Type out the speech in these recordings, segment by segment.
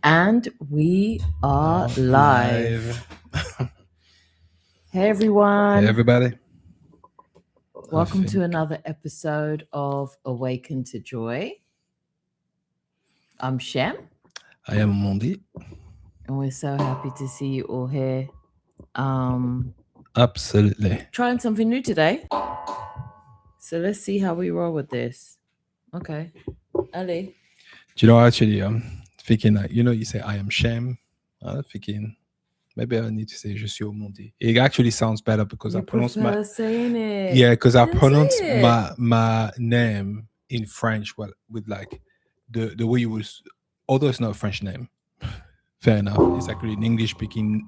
And we are live. Hey everyone. Hey everybody. Welcome to another episode of Awaken to Joy. I'm Shem. I am Omondi. And we're so happy to see you all here. Absolutely. Trying something new today. So let's see how we roll with this. Okay. Ali. Do you know, actually, I'm thinking that, you say I am Shem. I'm thinking maybe I need to say Je suis Omondi. It actually sounds better because I pronounce my saying it. Yeah, because I pronounce my name in French with like the way you would, although it's not a French name. Fair enough. It's actually an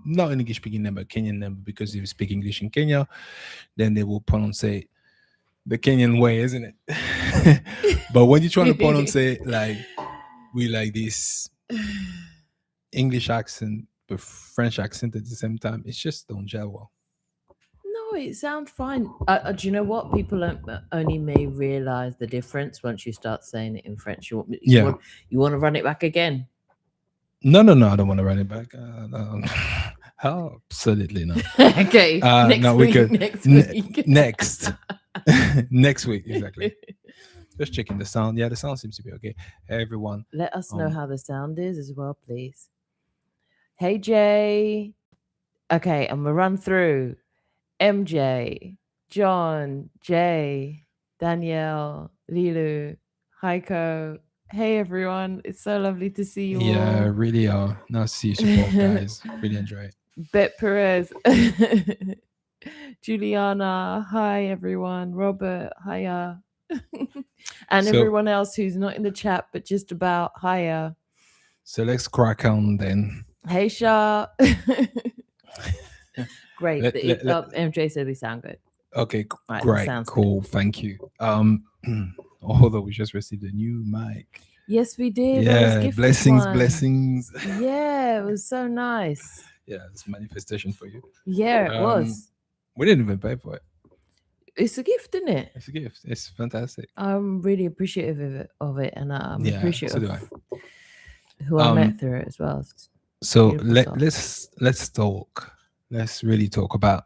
not an English speaking name, but Kenyan name, because if you speak English in Kenya, then they will pronounce it the Kenyan way, isn't it? But when you're trying to pronounce it with like this English accent but French accent at the same time, it's just don't gel well. No, it sounds fine. Do you know what? People only may realize the difference once you start saying it in French. You want to run it back again? No, I don't want to run it back. No. Absolutely not. Okay. Next next week, exactly. Just checking the sound. Yeah, the sound seems to be okay. Hey, everyone. Let us know how the sound is as well, please. Hey, Jay. Okay, I'm going to run through. MJ, John, Jay, Danielle, Lilu, Heiko. Hey, everyone. It's so lovely to see you all. Yeah, really are. Nice to see you support, guys. Really enjoy it. Bet Perez. Juliana. Hi, everyone. Robert. Hiya. And everyone else who's not in the chat, but just about. Hiya. So let's crack on then. Hey, Shah. Great. MJ said we sound good. Okay, right, great. Cool. Good. Thank you. Although we just received a new mic. Yes, we did. Yeah, blessings. Yeah, it was so nice. Yeah, it's a manifestation for you. Yeah, it was. We didn't even pay for it. It's a gift, isn't it? It's a gift. It's fantastic. I'm really appreciative of it, and I'm appreciative of who I met through it as well. So let's talk. Let's really talk about.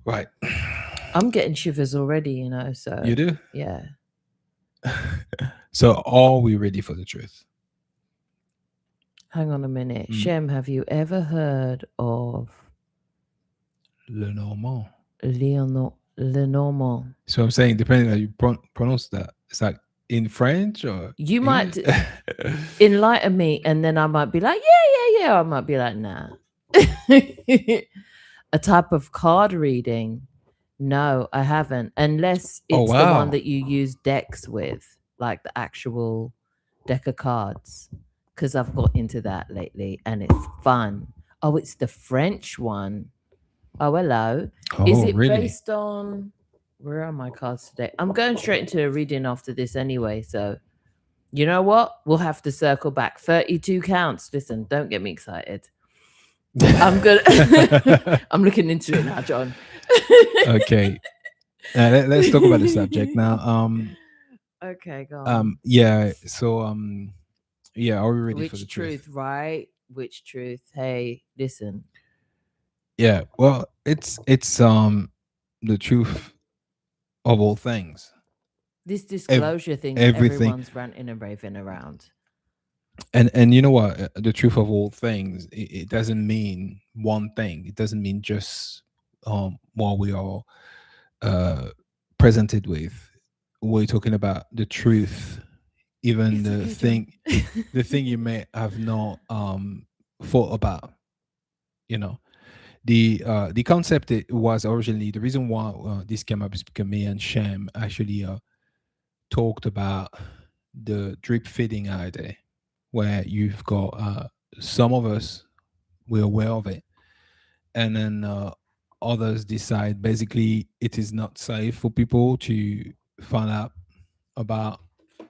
Right. I'm getting shivers already, so. You do? Yeah. So are we ready for the truth? Hang on a minute. Shem, have you ever heard of Le Normand? Le Normand. So I'm saying, depending on how you pronounce that, it's like in French or you might enlighten me, and then I might be like, yeah. I might be like, nah. A type of card reading. No, I haven't. Unless it's the one that you use decks with, like the actual deck of cards. Because I've got into that lately and it's fun. Oh, it's the French one. Oh, hello. Is it really? Based on... Where are my cards today? I'm going straight into a reading after this anyway. So, you know what? We'll have to circle back. 32 counts. Listen, don't get me excited. I'm good. I'm looking into it now, John. Okay. Let's talk about the subject now. Okay, go on. Yeah. So yeah, are we ready for the truth? Right? Which truth? Hey, listen. Yeah. Well, it's the truth of all things. This disclosure thing, everyone's ranting and raving around. And you know what? The truth of all things, it doesn't mean one thing. It doesn't mean just what we are presented with. We're talking about the truth, even the thing you may have not thought about. The concept was originally the reason why this came up is because me and Shem actually talked about the drip feeding idea, where you've got some of us, we're aware of it, and then others decide basically it is not safe for people to find out about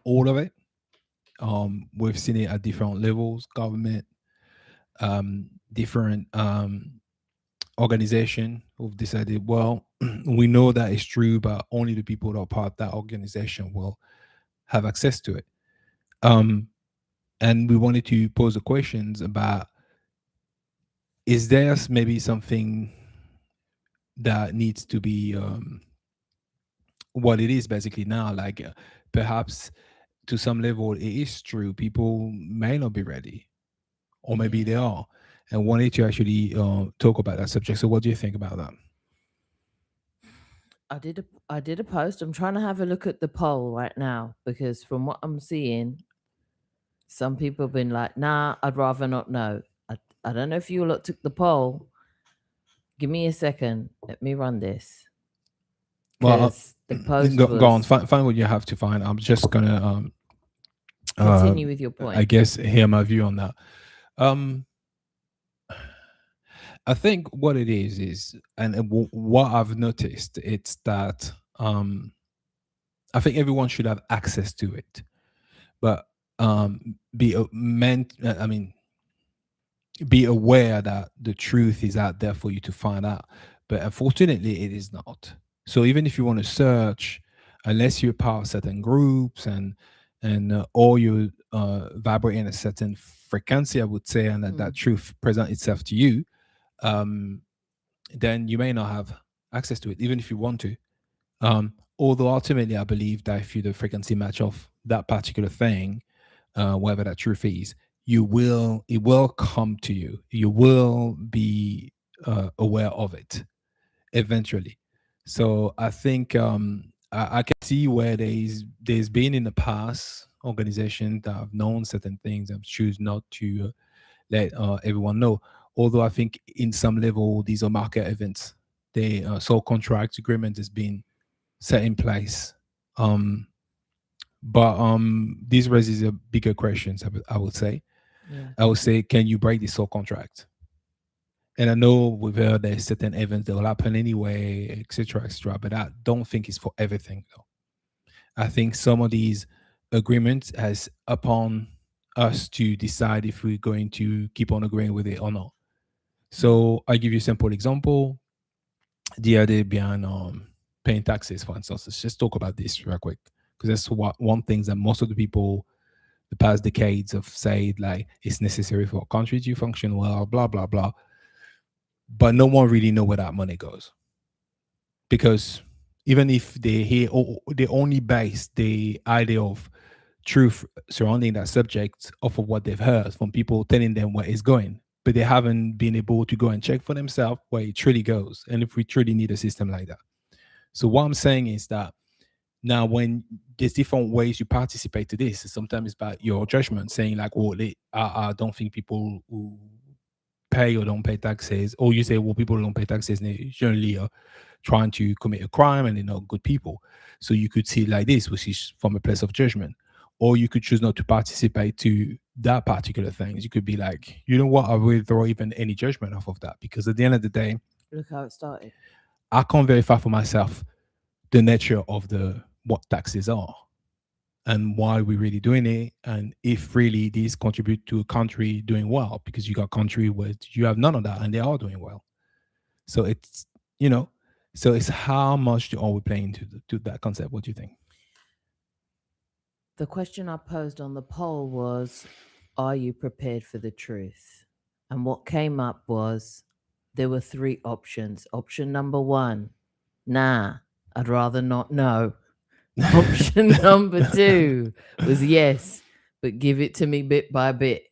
all of it. We've seen it at different levels, government, different organization who've decided, well, we know that it's true, but only the people that are part of that organization will have access to it. and we wanted to pose the questions about, is there maybe something that needs to be what it is basically now, like perhaps to some level it is true, people may not be ready, or maybe they Yeah. are, and wanted to actually talk about that subject. So what do you think about that? I did a post. I'm trying to have a look at the poll right now because from what I'm seeing, some people have been like, "Nah, I'd rather not know." I don't know if you lot took the poll. Give me a second. Let me run this Well, because the post go on, was find what you have to find. I'm just gonna uh continue with your I point. guess hear my view on that. um I think what it is, and what I've noticed, it's that I think everyone should have access to it, but be meant. I mean, be aware that the truth is out there for you to find out. But unfortunately, it is not. So even if you want to search, unless you're part of certain groups and or you vibrate in a certain frequency, I would say, and that Mm, truth present itself to you, um, then you may not have access to it, even if you want to. Although ultimately, I believe that if you the frequency match of that particular thing, whatever that truth is, it will come to you. You will be aware of it eventually. So I think I can see where there's been in the past organizations that have known certain things and choose not to let everyone know. Although I think in some level these are market events. They so contract agreement has been set in place. Um, but this raises a bigger questions. I would say. yeah. I would say, can you break the soul contract? And I know with her there's certain events that will happen anyway, etc., etc. But I don't think it's for everything though. I think some of these agreements has upon us to decide if we're going to keep on agreeing with it or not. Mm, So I give you a simple example. The idea behind paying taxes, for instance. Let's just talk about this real quick. Because that's one thing that most of the people the past decades have said, like it's necessary for a country to function well, blah blah blah. But no one really know where that money goes, because even if they hear, or they only base the idea of truth surrounding that subject off of what they've heard from people telling them where it's going, but they haven't been able to go and check for themselves where it truly goes, and if we truly need a system like that. So what I'm saying is that now, when there's different ways you participate to this, sometimes it's about your judgment, saying like, "Well, I don't think people who pay or don't pay taxes," or you say, "Well, people who don't pay taxes they generally are trying to commit a crime and they're not good people." So you could see it like this, which is from a place of judgment, or you could choose not to participate to that particular things. You could be like, you know what, I withdraw even any judgment off of that, because at the end of the day, look how it started. I can't verify for myself the nature of the what taxes are and why we're really doing it, and if really these contribute to a country doing well, because you got country where you have none of that and they are doing well. So it's, you know, so it's how much are we playing to that concept? What do you think? The question I posed on the poll was, "Are you prepared for the truth?" And what came up was there were three options. Option number one, nah, I'd rather not know. Option number two was yes, but give it to me bit by bit,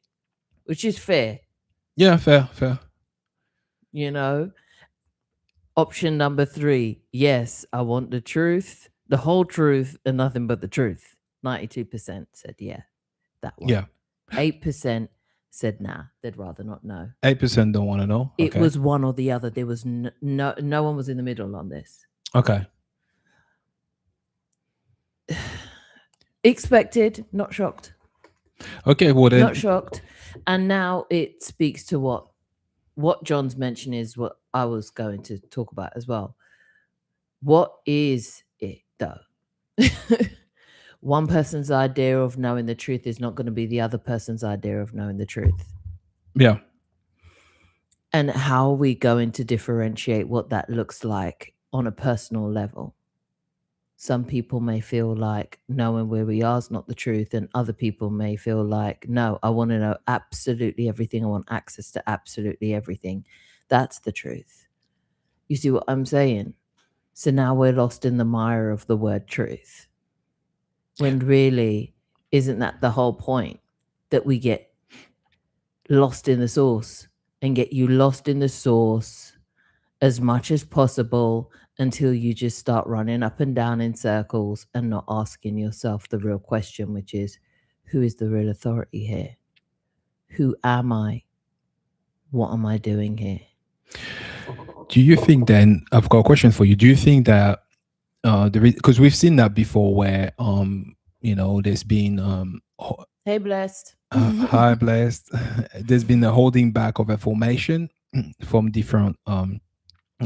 which is fair, Yeah, fair, fair. you know. Option number three, yes, I want the truth, the whole truth, and nothing but the truth. 92% said yeah, that one. Yeah, 8% said nah, they'd rather not know. 8% don't want to know. It Okay, was one or the other. There was no one was in the middle on this. okay, Expected, not shocked. okay. Well Not then, shocked. And now it speaks to what John's mention is what I was going to talk about as well. What is it though? One person's idea of knowing the truth is not going to be the other person's idea of knowing the truth. yeah, And how are we going to differentiate what that looks like on a personal level? some people may feel like knowing where we are is not the truth, and other people may feel like, no, I want to know absolutely everything. I want access to absolutely everything. That's the truth. You see what I'm saying? So now we're lost in the mire of the word truth, when really, isn't that the whole point? That we get lost in the source and get you lost in the source as much as possible until you just start running up and down in circles and not asking yourself the real question, which is, who is the real authority here? Who am I? What am I doing here? Do you think then, I've got a question for you. Do you think that because we've seen that before where there's been Hey, blessed. high blessed there's been a holding back of information from different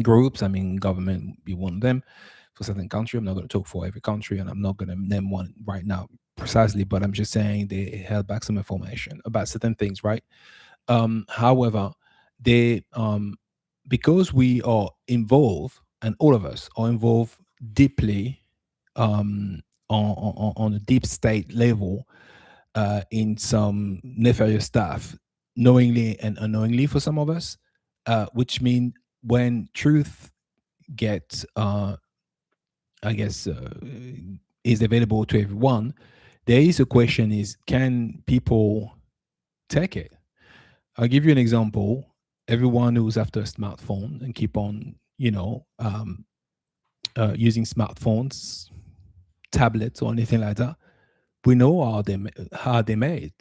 groups. I mean, government would be one of them for certain country. I'm not going to talk for every country, and I'm not going to name one right now precisely, but I'm just saying they held back some information about certain things, right? However, they because we are involved, and all of us are involved deeply on a deep state level in some nefarious stuff, knowingly and unknowingly for some of us, which mean when truth gets, I guess, is available to everyone, there is a question: is can people take it? I'll give you an example. Everyone who's after a smartphone and keep on, using smartphones, tablets, or anything like that, we know how they made.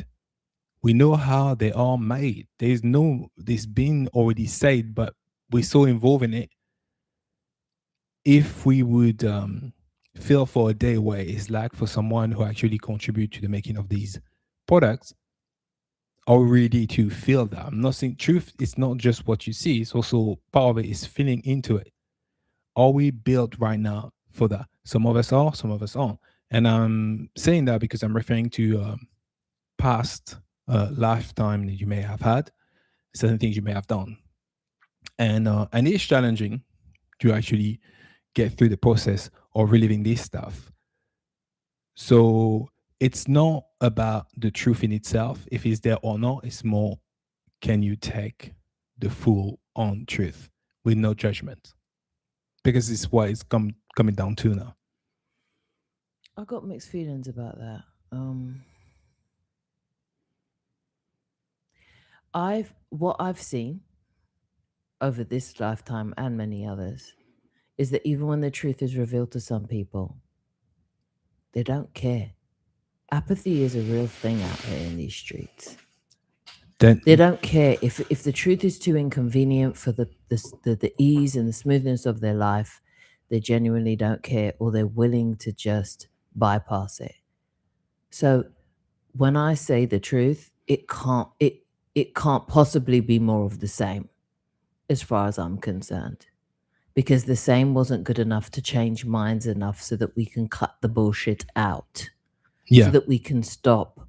We know how they are made. This been already said, but we're so involved in it. If we would feel for a day where it's like for someone who actually contribute to the making of these products, are we ready to feel that? I'm not saying truth is not just what you see, it's also part of it is feeling into it. Are we built right now for that? Some of us are, some of us aren't. And I'm saying that because I'm referring to past lifetime that you may have had, certain things you may have done. And it's challenging to actually get through the process of reliving this stuff. So it's not about the truth in itself, if it's there or not. It's more, can you take the full on truth with no judgment? Because it's what it's coming down to now. I got mixed feelings about that. What I've seen over this lifetime and many others is that even when the truth is revealed to some people, they don't care. Apathy is a real thing out here in these streets. They don't care if the truth is too inconvenient for the ease and the smoothness of their life. They genuinely don't care, or they're willing to just bypass it. So when I say the truth, it can't possibly be more of the same, as far as I'm concerned, because the same wasn't good enough to change minds enough so that we can cut the bullshit out, so that we can stop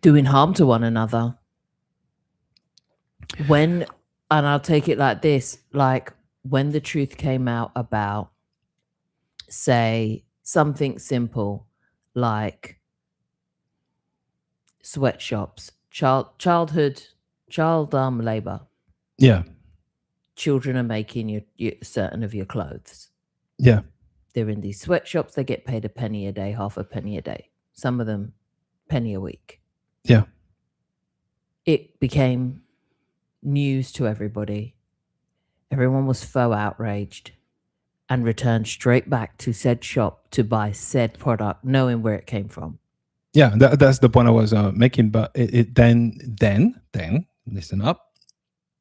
doing harm to one another. And I'll take it like this, like when the truth came out about, say, something simple like sweatshops, child labor. Yeah. Children are making your certain of your clothes. Yeah. They're in these sweatshops. They get paid a penny a day, half a penny a day. Some of them penny a week. Yeah. It became news to everybody. Everyone was faux outraged and returned straight back to said shop to buy said product, knowing where it came from. Yeah, that's the point I was making. But then, listen up.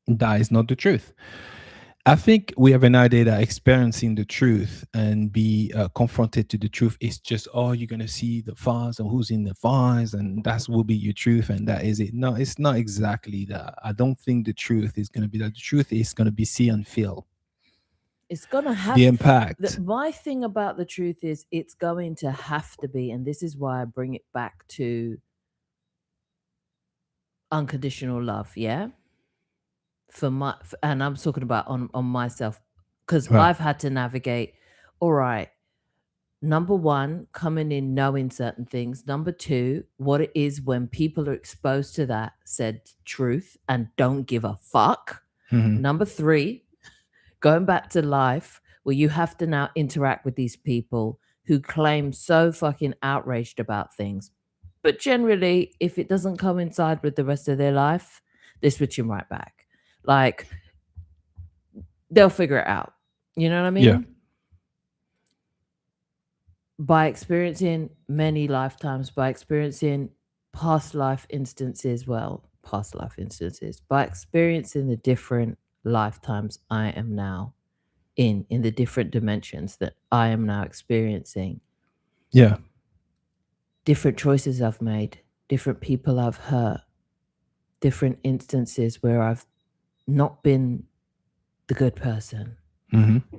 That is not the truth. I think we have an idea that experiencing the truth and be confronted to the truth is just, oh, you're going to see the fires and who's in the fires, and that will be your truth, and that is it. No, it's not exactly that. I don't think the truth is going to be that. The truth is going to be see and feel. It's going to have the impact. My thing about the truth is it's going to have to be, and this is why I bring it back to unconditional love, yeah? And I'm talking about on myself, because I've had to navigate all right, number one, coming in knowing certain things. Number two, what it is when people are exposed to that said truth and don't give a fuck. Mm-hmm. Number three, going back to life where you have to now interact with these people who claim so fucking outraged about things. But generally, if it doesn't coincide with the rest of their life, they're switching right back. Like, they'll figure it out. You know what I Yeah. mean? By experiencing many lifetimes, by experiencing past life instances, by experiencing the different lifetimes I am now in the different dimensions that I am now experiencing, Yeah. different choices I've made, different people I've hurt, different instances where I've not been the good person. Mm-hmm.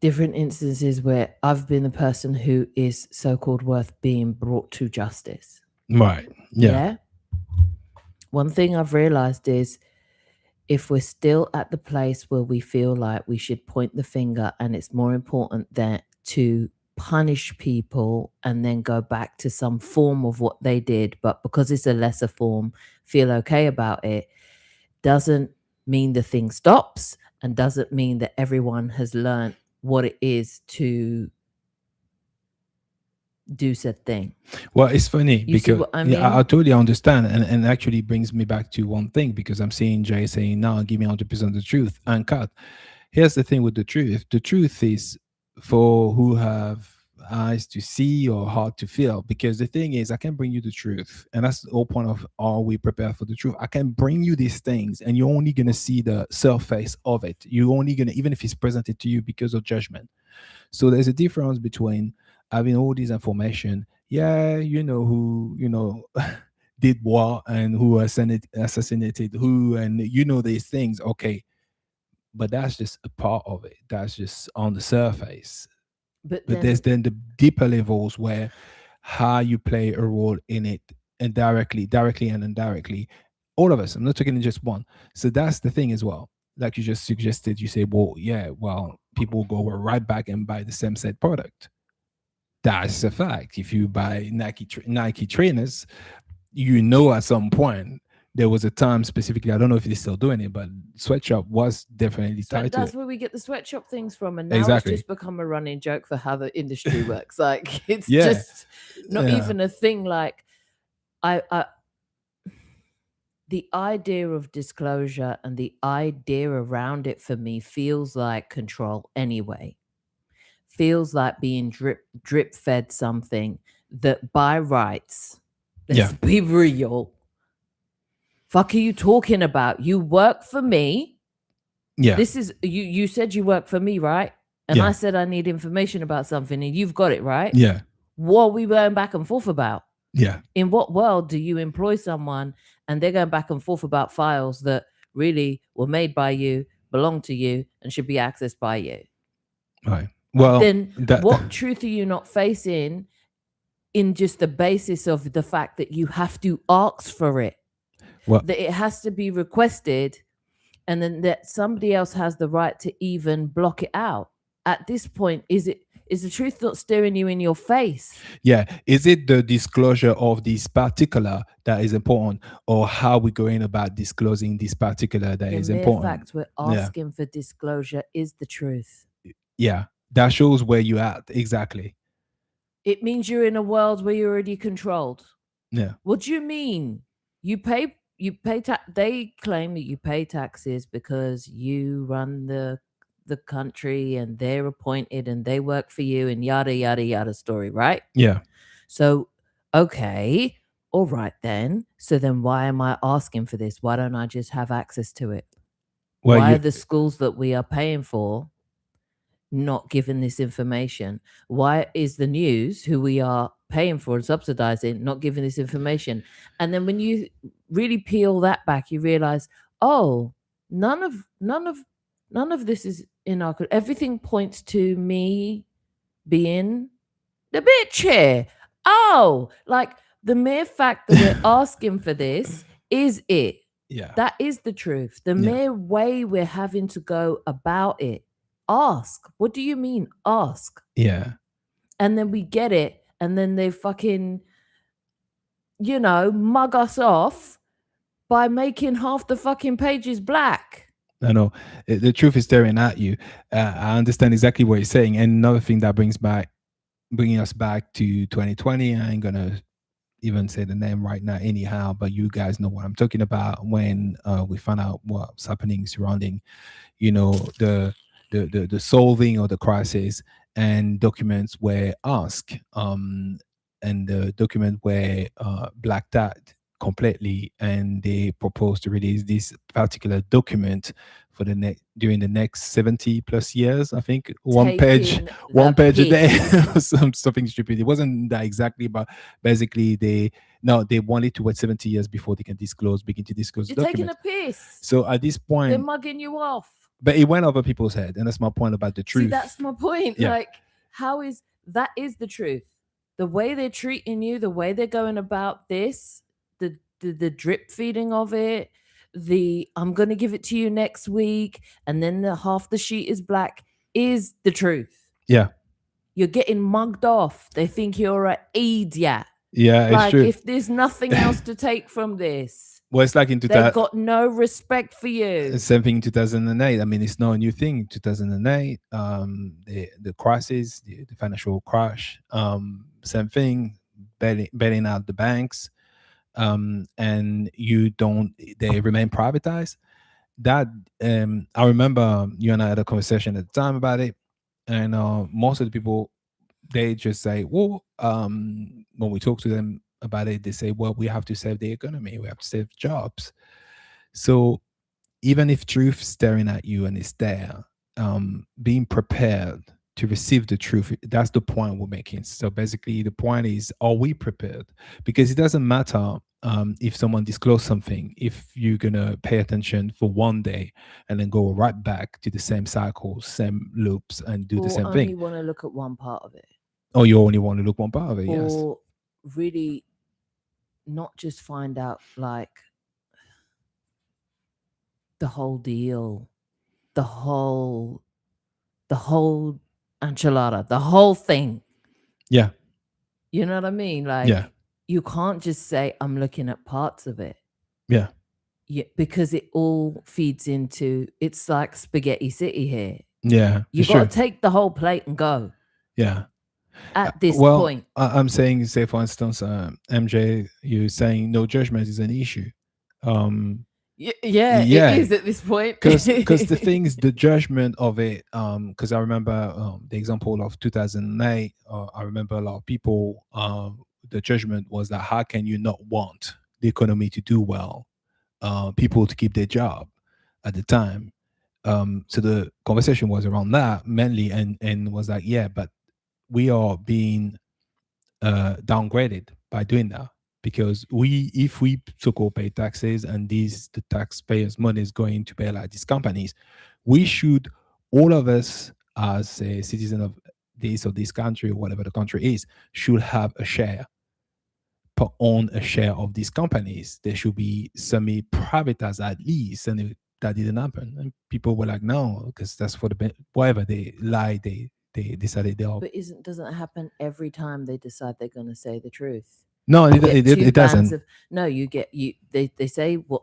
Different instances where I've been the person who is so-called worth being brought to justice. Right. Yeah. One thing I've realized is if we're still at the place where we feel like we should point the finger and it's more important than to punish people and then go back to some form of what they did, but because it's a lesser form, feel okay about it, doesn't mean the thing stops and doesn't mean that everyone has learned what it is to do said thing. Well, it's funny You see because what I mean? I totally understand, and actually brings me back to one thing because I'm seeing Jay saying, "Now, give me 100% the truth." Uncut. Here's the thing with the truth. The truth is for who have eyes to see or heart to feel. Because the thing is, I can bring you the truth, and that's the whole point of are we prepared for the truth? I can bring you these things, and you're only gonna see the surface of it. You're only gonna, even if it's presented to you because of judgment. So there's a difference between having all this information. Yeah, you know who, did what and who assassinated who, and you know these things. Okay, but that's just a part of it. That's just on the surface. But But there's then the deeper levels where how you play a role in it, and directly and indirectly. All of us. I'm not talking just one. So that's the thing as well. Like you just suggested, you say, well, yeah, well, people go right back and buy the same set product. That's a fact. If you buy Nike trainers, at some point there was a time specifically. I don't know if they're still doing it, but sweatshop was definitely tied to that's it. where we get the sweatshop things from, and now Exactly. it's just become a running joke for how the industry works. Like it's Yeah. just not even a thing. Like I the idea of disclosure and the idea around it for me feels like control anyway. Feels like being drip fed something that by rights, let's be real. Fuck are you talking about? You work for me. Yeah. This is you said you work for me, right? And I said I need information about something and you've got it, right? Yeah. What are we going back and forth about? Yeah. In what world do you employ someone and they're going back and forth about files that really were made by you, belong to you, and should be accessed by you? Right. Well, then what truth are you not facing in just the basis of the fact that you have to ask for it? Well, that it has to be requested, and then that somebody else has the right to even block it out. At this point, is the truth not staring you in your face? Yeah. Is it the disclosure of this particular that is important, or how we're going about disclosing this particular that is important? The mere fact we're asking for disclosure is the truth. Yeah. That shows where you're at. Exactly. It means you're in a world where you're already controlled. Yeah. What do you mean? You pay they claim that you pay taxes because you run the country and they're appointed and they work for you and yada yada yada story, right? Yeah. So okay, all right then. So then why am I asking for this? Why don't I just have access to it? Well, why are the schools that we are paying for not given this information? Why is the news, who we are paying for and subsidizing, not giving this information? And then when you really peel that back, you realize, oh, none of this is in our. Everything points to me being the bitch here. Oh, like the mere fact that we're asking for this is it. Yeah. That is the truth. The mere way we're having to go about it, ask. What do you mean ask? Yeah. And then we get it, and then they fucking, mug us off by making half the fucking pages black. I know the truth is staring at you. I understand exactly what you're saying. And another thing that bringing us back to 2020. I ain't gonna even say the name right now, anyhow. But you guys know what I'm talking about. When we found out what's happening surrounding, the solving of the crisis, and documents were asked, and the document were blacked out completely, and they proposed to release this particular document for during the next 70 plus years. I think one page a day, something stupid. It wasn't that exactly, but basically they wanted to wait 70 years before they can begin to disclose the document. You're taking a piss. So at this point, they're mugging you off. But it went over people's head, and that's my point about the truth. See, that's my point. Yeah. Like, that is the truth. The way they're treating you, the way they're going about this, the drip feeding of it, I'm going to give it to you next week, and then half the sheet is black, is the truth. Yeah. You're getting mugged off. They think you're an idiot. Yeah, it's true. If there's nothing else to take from this. Well, it's like in 2000. They've got no respect for you. Same thing in 2008. I mean, it's not a new thing. 2008, the crisis, the financial crash, same thing, bailing out the banks, and they remain privatized. That I remember you and I had a conversation at the time about it, and most of the people, they just say, well, when we talk to them about it, they say, well, we have to save the economy, we have to save jobs. So even if truth staring at you and it's there, being prepared to receive the truth, that's the point we're making. So basically the point is, are we prepared? Because it doesn't matter if someone discloses something, if you're gonna pay attention for one day and then go right back to the same cycles, same loops, and do the same thing. You want to look at one part of it. Oh, you only want to look one part of it, yes. Or really not just find out like the whole deal, the whole enchilada, the whole thing. Yeah. You know what I mean? Like, yeah. You can't just say, I'm looking at parts of it. Yeah. Yeah, because it all feeds into, it's like spaghetti city here. Yeah. You got to take the whole plate and go. Yeah. At this point. I'm saying, say for instance, MJ, you're saying no judgment is an issue. Yeah, it is at this point. Because the thing is, the judgment of it, because I remember the example of 2008, I remember a lot of people, the judgment was that how can you not want the economy to do well, people to keep their job at the time. So the conversation was around that mainly, and was like, yeah, but we are being downgraded by doing that. Because if we so-called pay taxes, and the taxpayers' money is going to pay like these companies, we should, all of us as a citizen of this country, or whatever the country is, should have a share, own a share of these companies. They should be semi-privatized at least, and that didn't happen. And people were like, no, because that's for the whatever they lie, they decided they are. But doesn't it happen every time they decide they're going to say the truth? No, it doesn't. They say what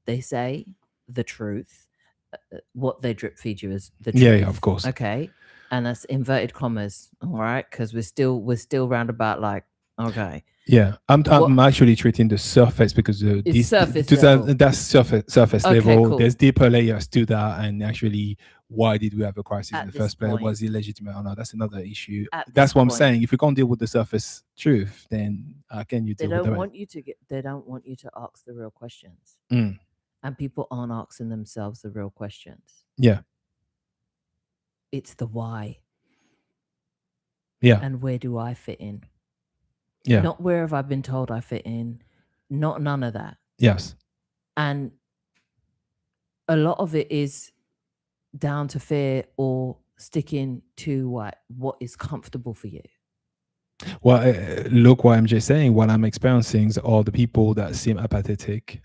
they say, the truth. What they drip feed you is the truth. Yeah, of course. Okay, and that's inverted commas. All right, because we're still roundabout. Like, okay. Yeah, I'm actually treating the surface, because that's surface level. Cool. There's deeper layers to that, and actually, why did we have a crisis in the first place? Was it legitimate or not? That's another issue. That's what I'm saying. If you can't deal with the surface truth, then how can you deal with it? They don't want you to ask the real questions, and people aren't asking themselves the real questions. Yeah, it's the why. Yeah, and where do I fit in? Yeah. Not where have I been told I fit in. None of that. Yes. And a lot of it is down to fear or sticking to what is comfortable for you. Well, look what I'm just saying. What I'm experiencing is all the people that seem apathetic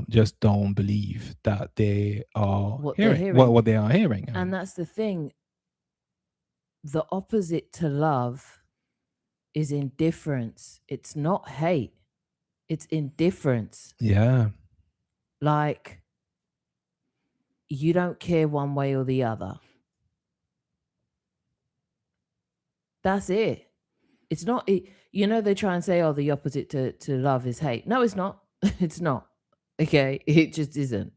just don't believe that they are what they are hearing. And that's the thing. the opposite to love is indifference. It's not hate, it's indifference. Yeah. Like, you don't care one way or the other. That's it. It's not, they try and say, oh, the opposite to love is hate. No, it's not. It's not. Okay. It just isn't.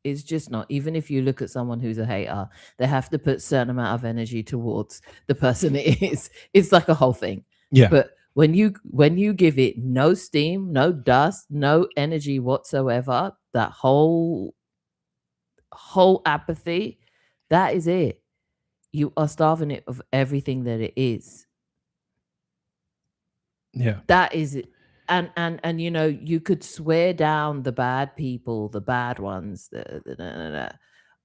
It's just not. Even if you look at someone who's a hater, they have to put a certain amount of energy towards the person it is. It's like a whole thing. Yeah. But when you give it no steam, no dust, no energy whatsoever, that whole apathy, that is it. You are starving it of everything that it is. Yeah. That is it. And you could swear down the bad people, the bad ones, the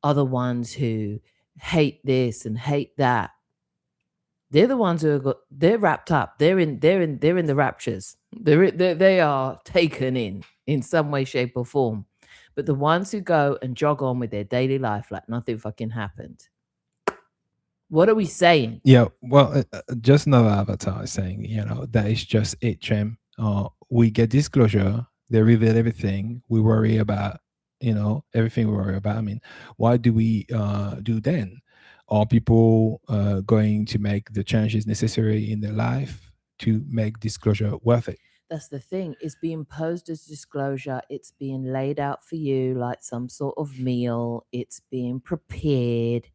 other ones who hate this and hate that. They're the ones who they're wrapped up. They're in the raptures. They are taken in some way, shape, or form. But the ones who go and jog on with their daily life like nothing fucking happened. What are we saying? Yeah, well, just another avatar is saying, that is just it, Chem. We get disclosure, they reveal everything. We worry about, everything we worry about. I mean, why do we do then? Are people going to make the changes necessary in their life to make disclosure worth it? That's the thing. It's being posed as disclosure. It's being laid out for you like some sort of meal. It's being prepared.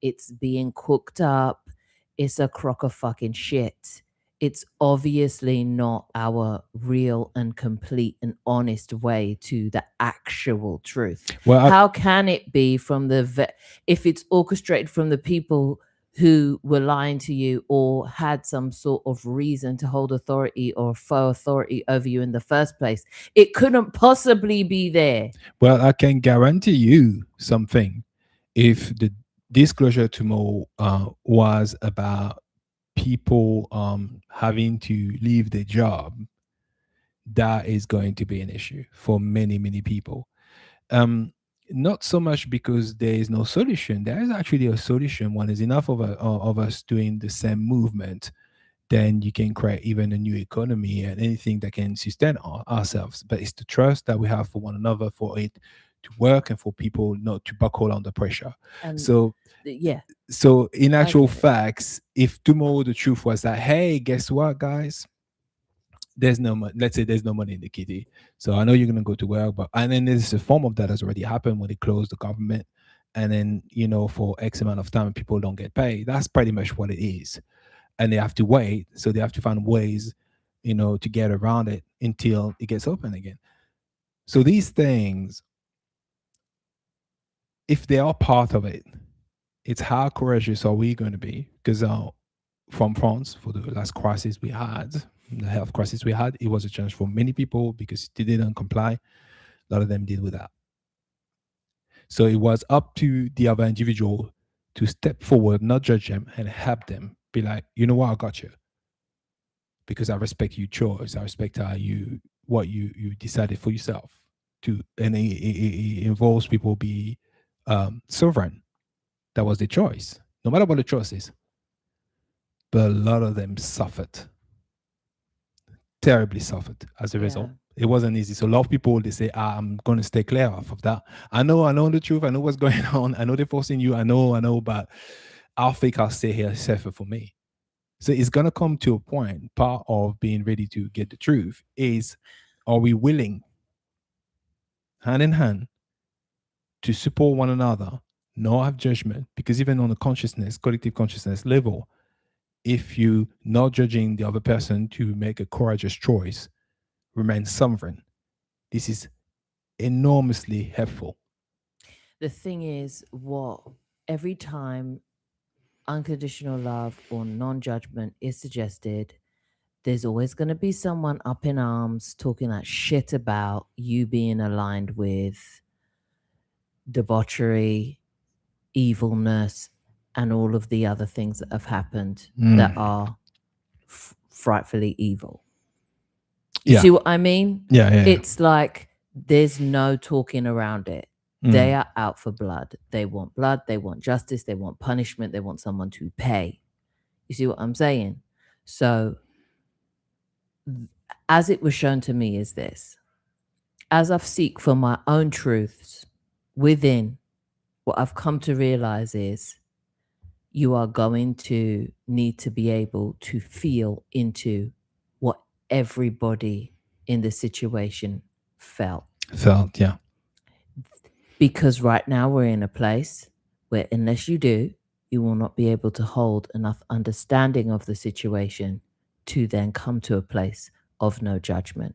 It's being cooked up. It's a crock of fucking shit. It's obviously not our real and complete and honest way to the actual truth. Well, how can it be from if it's orchestrated from the people who were lying to you or had some sort of reason to hold authority or faux authority over you in the first place? It couldn't possibly be there. Well, I can guarantee you something. If the disclosure tomorrow was about people having to leave their job, that is going to be an issue for many, many people. Not so much because there is no solution. There is actually a solution. When there's enough of us doing the same movement, then you can create even a new economy and anything that can sustain ourselves. But it's the trust that we have for one another, for it to work, and for people not to buckle under pressure. So in actual facts, if tomorrow the truth was that, hey, guess what, guys, there's no money. Let's say there's no money in the kitty. So I know you're going to go to work, and then there's a form of that has already happened when they close the government. And then, for X amount of time, people don't get paid. That's pretty much what it is. And they have to wait. So they have to find ways, to get around it until it gets open again. So these things, if they are part of it, it's how courageous are we going to be? Because from France, for the last crisis we had, the health crisis we had, it was a challenge for many people because they didn't comply. A lot of them did with that. So it was up to the other individual to step forward, not judge them, and help them. Be like, you know what, I got you. Because I respect your choice. I respect what you decided for yourself. And it involves people be sovereign. That was the choice, no matter what the choice is. But a lot of them suffered. Terribly suffered as a result. It wasn't easy. So a lot of people, they say, I'm going to stay clear off of that. I know the truth. I know what's going on. I know they're forcing you. I know, but I think I'll stay here safer for me. So it's going to come to a point. Part of being ready to get the truth is, are we willing, hand in hand, to support one another, not have judgment? Because even on the collective consciousness level, if you not judging the other person to make a courageous choice, remain sovereign, this is enormously helpful. The thing is, every time unconditional love or non-judgment is suggested, there's always going to be someone up in arms talking that shit about you being aligned with debauchery, evilness, and all of the other things that have happened that are frightfully evil. You see what I mean? Yeah. It's like there's no talking around it. They are out for blood. They want blood. They want justice. They want punishment. They want someone to pay. You see what I'm saying? So, as it was shown to me, is this: as I've seek for my own truths within, what I've come to realize is you are going to need to be able to feel into what everybody in the situation felt. Felt, yeah. Because right now we're in a place where, unless you do, you will not be able to hold enough understanding of the situation to then come to a place of no judgment.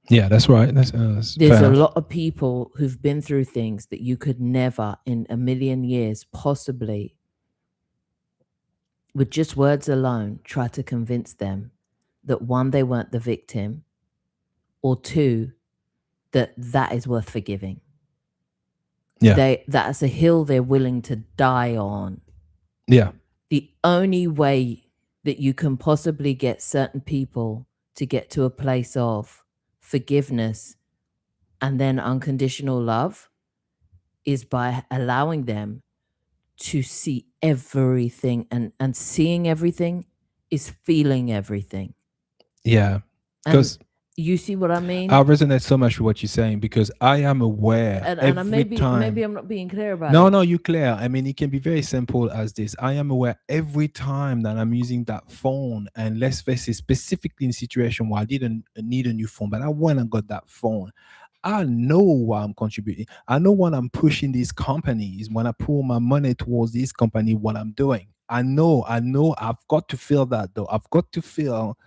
Yeah, that's right. That's There's fair a enough. lot of people who've been through things that you could never in a million years possibly, with just words alone, try to convince them that one, they weren't the victim, or two, that that is worth forgiving. Yeah. That's a hill they're willing to die on. Yeah. The only way that you can possibly get certain people to get to a place of forgiveness and then unconditional love is by allowing them to see everything, and seeing everything is feeling everything. Yeah. And Because you see what I mean? I resonate so much with what you're saying, because I am aware And I every maybe time. I'm not being clear about No, it. no, you clear. I mean, it can be very simple as this. I am aware every time that I'm using that phone, and let's face it, specifically in situation where I didn't need a new phone, but I went and got that phone. I know why I'm contributing. I know when I'm pushing these companies, when I pull my money towards this company, what I'm doing. I know I've got to feel that though. I've got to feel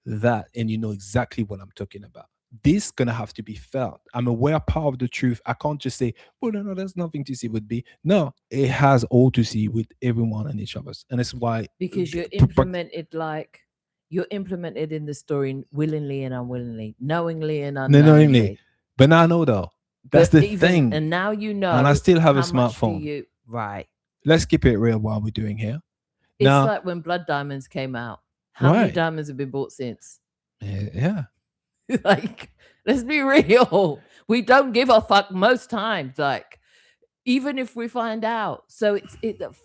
that, and you know exactly what I'm talking about. This gonna have to be felt. I'm aware part of the truth. I can't just say, "Oh no, no, there's nothing to see with B." No, it has all to see with everyone and each of us, and it's why. Because you're implemented in the story willingly and unwillingly, knowingly and No, knowingly, unknowingly. but now I know though. That's But the even thing, and now you and I know still have a how much do smartphone. you right. Let's keep it real while we're doing here. It's Now, like when blood diamonds came out. How many right? diamonds have been bought since? Yeah, Like, let's be real. We don't give a fuck most times. Like, even if we find out. So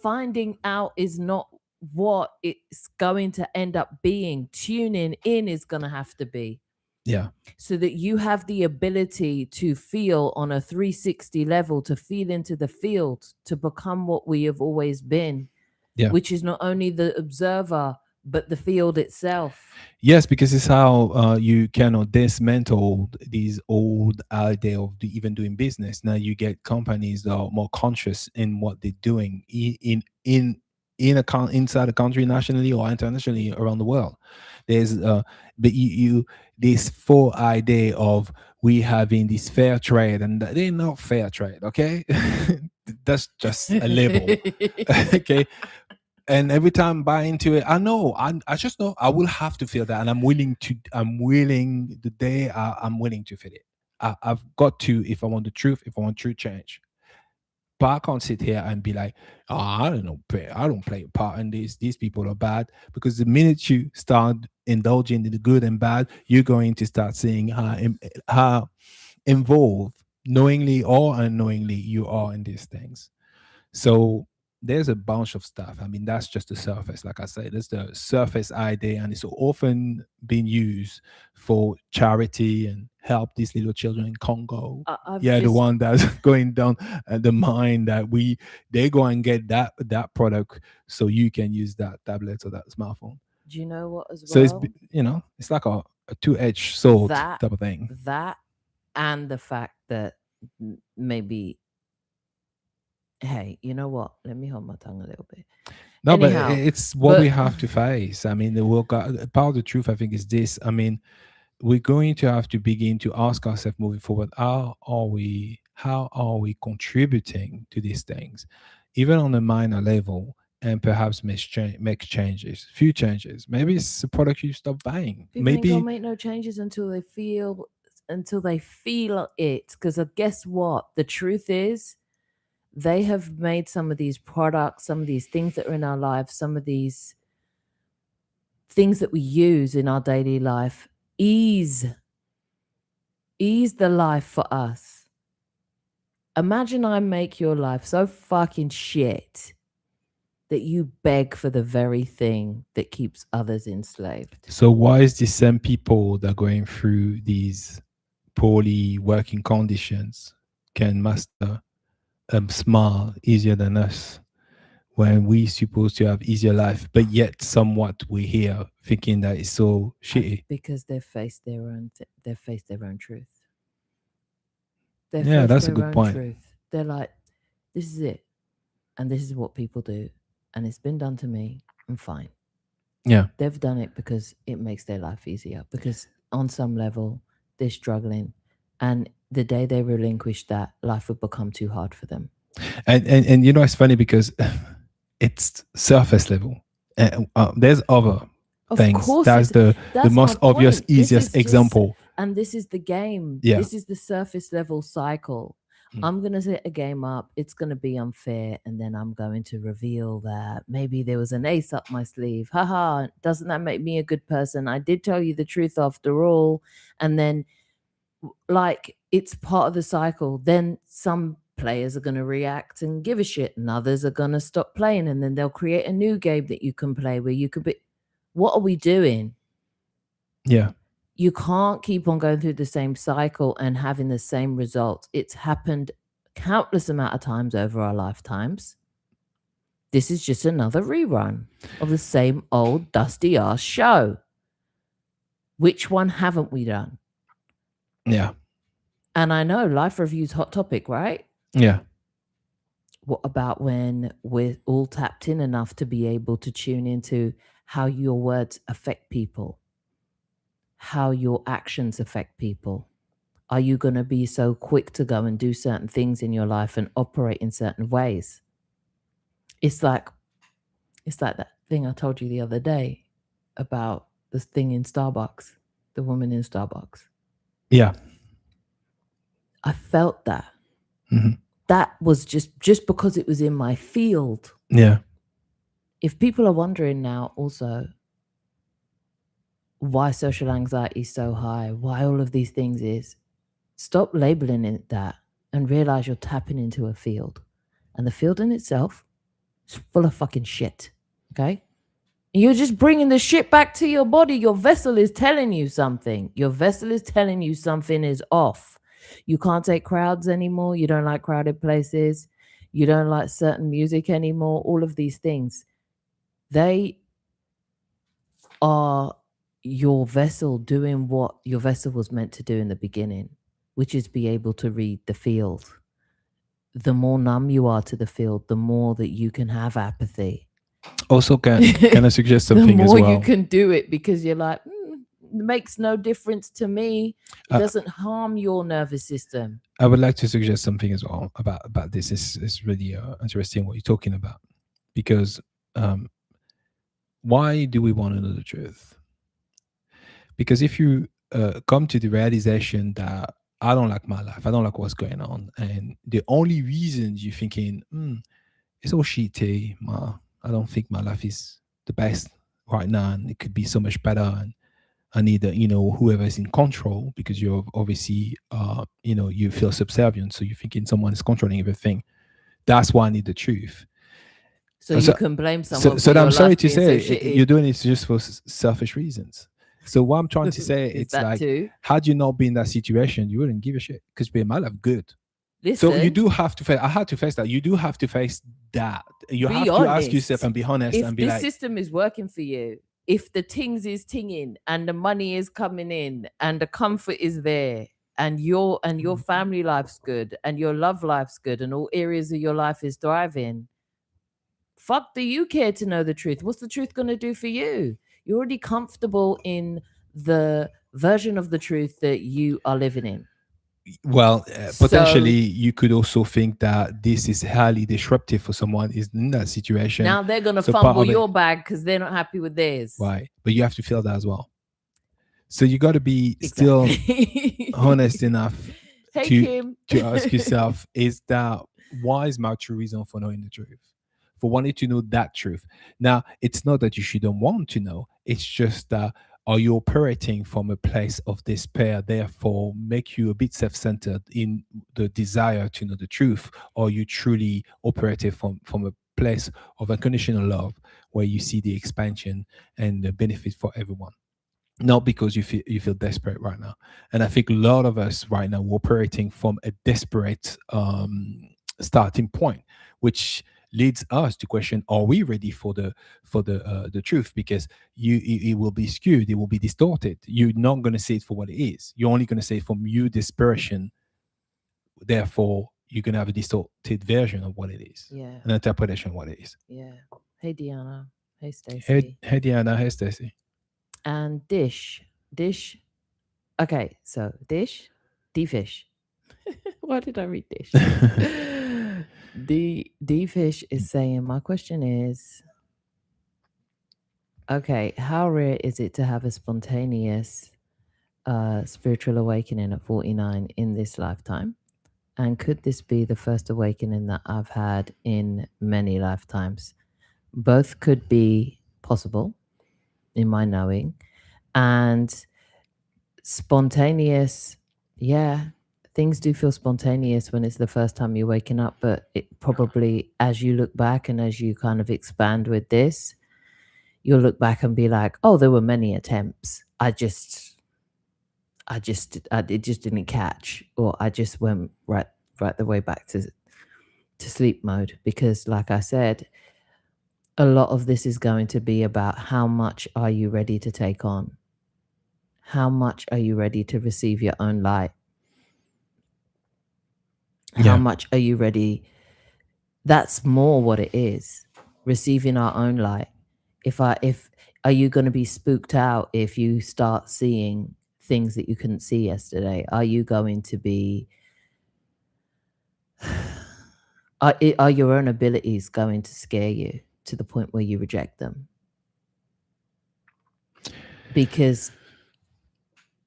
finding out is not what it's going to end up being. Tuning in is going to have to be, yeah, so that you have the ability to feel on a 360 level, to feel into the field, to become what we have always been, yeah. which is not only the observer but the field itself. Yes, because it's how you cannot dismantle these old idea of even doing business. Now you get companies that are more conscious in what they're doing inside the country, nationally or internationally around the world. There's but you this full idea of we having this fair trade, and they're not fair trade. Okay, that's just a label. Okay, and every time I buy into it, I know, I just know I will have to feel that, and I'm willing the day I'm willing to feel it. I've got to, if I want the truth, if I want true change. But I can't sit here and be like, oh, I don't know, I don't play a part in this. These people are bad, because the minute you start indulging in the good and bad, you're going to start seeing how involved, knowingly or unknowingly, you are in these things. So there's a bunch of stuff. I mean, that's just the surface. Like I said, there's the surface idea, and it's often being used for charity and help these little children in Congo. I've Yeah, the just, one that's going down the mine, that they go and get that product so you can use that tablet or that smartphone. do you know what as So well? it's like a two-edged sword That, type of thing. that, and the fact that maybe, hey, you know what? Let me hold my tongue a little bit. No, but Anyhow, it's what we but have to face. I mean, the work, part of the truth, I think, is this. I mean, we're going to have to begin to ask ourselves moving forward, how are we contributing to these things, even on a minor level, and perhaps make changes, few changes. Maybe it's a product you stop buying. people ain't gonna Maybe, make no changes until they feel it. Because guess what? The truth is, they have made some of these products, some of these things that are in our lives, some of these things that we use in our daily life ease the life for us. Imagine I make your life so fucking shit that you beg for the very thing that keeps others enslaved. So why is the same people that are going through these poorly working conditions can master smile easier than us when we supposed to have easier life, but yet somewhat we're here thinking that it's so shitty? Because they've faced their own they've faced their own truth. Yeah, that's a good point. Truth. They're like, this is it, and this is what people do, and it's been done to me. I'm fine. Yeah, they've done it because it makes their life easier. Because on some level, they're struggling, and the day they relinquish that, life would become too hard for them. And you know, it's funny because it's surface level. There's other things. That's the most obvious, easiest example. And this is the game. Yeah. This is the surface level cycle. I'm going to set a game up. It's going to be unfair. And then I'm going to reveal that maybe there was an ace up my sleeve. Haha. Doesn't that make me a good person? I did tell you the truth after all. And then, like, it's part of the cycle. Then some players are going to react and give a shit, and others are going to stop playing. And then they'll create a new game that you can play where you could be. What are we doing? Yeah. You can't keep on going through the same cycle and having the same results. It's happened countless amount of times over our lifetimes. This is just another rerun of the same old dusty ass show. Which one haven't we done? Yeah. And I know life review's hot topic, right? Yeah. What about when we're all tapped in enough to be able to tune into how your words affect people? How your actions affect people? Are you going to be so quick to go and do certain things in your life and operate in certain ways? It's like that thing I told you the other day about this thing in Starbucks, the woman in Starbucks. Yeah. I felt that. Mm-hmm. That was just because it was in my field. Yeah. If people are wondering now also, why social anxiety is so high, why all of these things is, stop labeling it that and realize you're tapping into a field. And the field in itself is full of fucking shit, okay? You're just bringing the shit back to your body. Your vessel is telling you something. Your vessel is telling you something is off. You can't take crowds anymore. You don't like crowded places. You don't like certain music anymore. All of these things, they are your vessel doing what your vessel was meant to do in the beginning, which is be able to read the field. The more numb you are to the field, the more that you can have apathy. Also, can I suggest something as well? The more you can do it, because you're like, it makes no difference to me. It doesn't harm your nervous system. I would like to suggest something as well about this. It's really interesting what you're talking about, because why do we want to know the truth? Because if you come to the realization that I don't like my life, I don't like what's going on, and the only reasons you're thinking, it's all shitty, I don't think my life is the best right now, and it could be so much better, and I need whoever's in control, because you're obviously you feel subservient, so you're thinking someone is controlling everything. That's why I need the truth. So you can blame someone. So I'm sorry to say, you're doing it just for selfish reasons. So what I'm trying to say, it's like, had you not been in that situation, you wouldn't give a shit, because we might have good. Listen, so you do have to face. I had to face that. You do have to face that. You have to ask yourself and be honest and be like, if this system is working for you, if the things is tinging and the money is coming in and the comfort is there, and your family life's good and your love life's good and all areas of your life is thriving, fuck do you care to know the truth? What's the truth going to do for you? You're already comfortable in the version of the truth that you are living in. Well, potentially you could also think that this is highly disruptive for someone is in that situation. Now they're going to fumble your bag because they're not happy with theirs. Right. But you have to feel that as well. So you got to be still honest enough to ask yourself, is that why is my true reason for knowing the truth? For wanting to know that truth. Now, it's not that you shouldn't want to know. It's just that, are you operating from a place of despair, therefore make you a bit self-centered in the desire to know the truth? Or you truly operating from a place of unconditional love where you see the expansion and the benefit for everyone, not because you feel desperate right now. And I think a lot of us right now we're operating from a desperate starting point, which leads us to question: are we ready for the truth? Because it will be skewed, it will be distorted. You're not going to see it for what it is. You're only going to say it from your desperation. Therefore, you're going to have a distorted version of what it is, Yeah. an interpretation of what it is. Yeah. Hey, Deanna. Hey, Hey, Stacy. hey Diana, hey Stacy. And Dish. Okay, so D-fish. Why did I read dish? D-fish is saying, my question is, okay, how rare is it to have a spontaneous spiritual awakening at 49 in this lifetime? And could this be the first awakening that I've had in many lifetimes? Both could be possible in my knowing. And spontaneous, yeah, things do feel spontaneous when it's the first time you're waking up. But it probably, as you look back and as you kind of expand with this, you'll look back and be like, oh, there were many attempts. It just didn't catch, or I just went right the way back to sleep mode. Because like I said, a lot of this is going to be about how much are you ready to take on? How much are you ready to receive your own light? How much are you ready? That's more what it is. Receiving our own light. If are you going to be spooked out if you start seeing things that you couldn't see yesterday? Are you going to be are your own abilities going to scare you to the point where you reject them? Because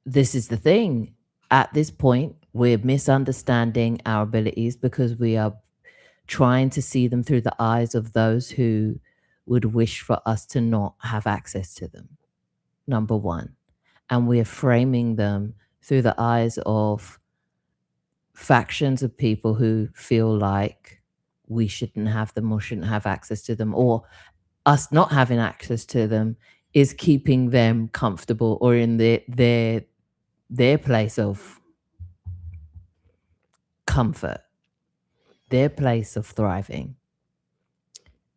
this is the thing. At this point, we're misunderstanding our abilities because we are trying to see them through the eyes of those who would wish for us to not have access to them, number one. And we're framing them through the eyes of factions of people who feel like we shouldn't have them or shouldn't have access to them, or us not having access to them is keeping them comfortable or in their place of comfort, their place of thriving.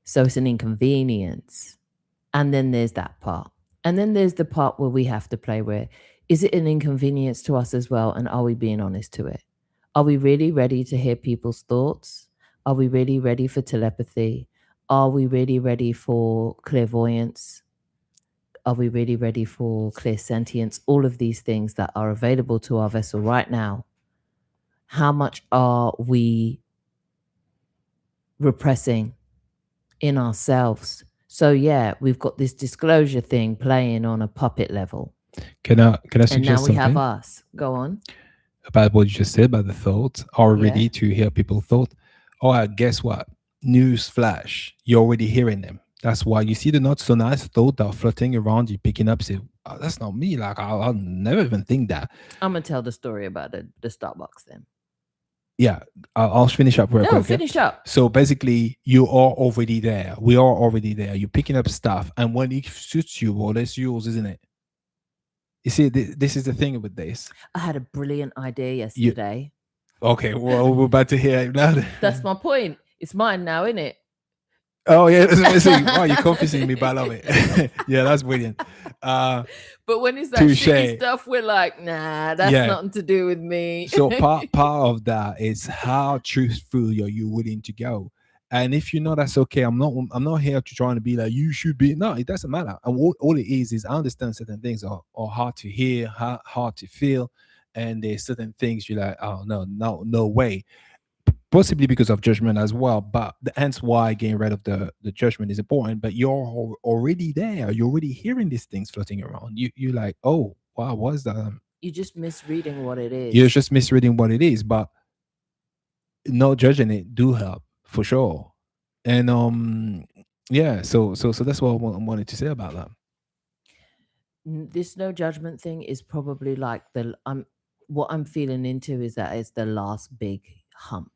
So it's an inconvenience. And then there's that part. And then there's the part where we have to play where, is it an inconvenience to us as well? And are we being honest to it? Are we really ready to hear people's thoughts? Are we really ready for telepathy? Are we really ready for clairvoyance? Are we really ready for clairsentience? All of these things that are available to our vessel right now. How much are we repressing in ourselves? So yeah, we've got this disclosure thing playing on a puppet level. Can I suggest and now we something have us. Go on. about what you just said about the thoughts? Are we ready to hear people's thought? Oh, guess what? News flash. You're already hearing them. That's why you see the not so nice thought that are floating around. You picking up, say, oh, "That's not me." Like I'll never even think that. I'm gonna tell the story about the Starbucks then. Yeah, I'll finish up real quick. Finish up. So basically, you are already there. We are already there. You're picking up stuff, and when it suits you, well, it's yours, isn't it? You see, this is the thing with this. I had a brilliant idea yesterday. Okay, well, we're about to hear it now. That's my point. It's mine now, isn't it? Oh yeah, that's amazing. Wow, you're confusing me, but I love it. Yeah, that's brilliant. But when it's that touche. shitty stuff, we're like, nah, that's nothing to do with me. So part of that is how truthful are you willing to go. And if you know that's okay, I'm not here to try to be like you should be. No, it doesn't matter. And all it is I understand certain things are hard to hear, hard to feel, and there's certain things you're like, oh no way. Possibly because of judgment as well, but hence why getting rid of the judgment is important. But you're already there. You're already hearing these things floating around. You're like, oh wow, what's that? You're just misreading what it is. You're just misreading what it is, but not judging it do help for sure. And yeah, so that's what I wanted to say about that. This no judgment thing is probably like what I'm feeling into is that it's the last big hump.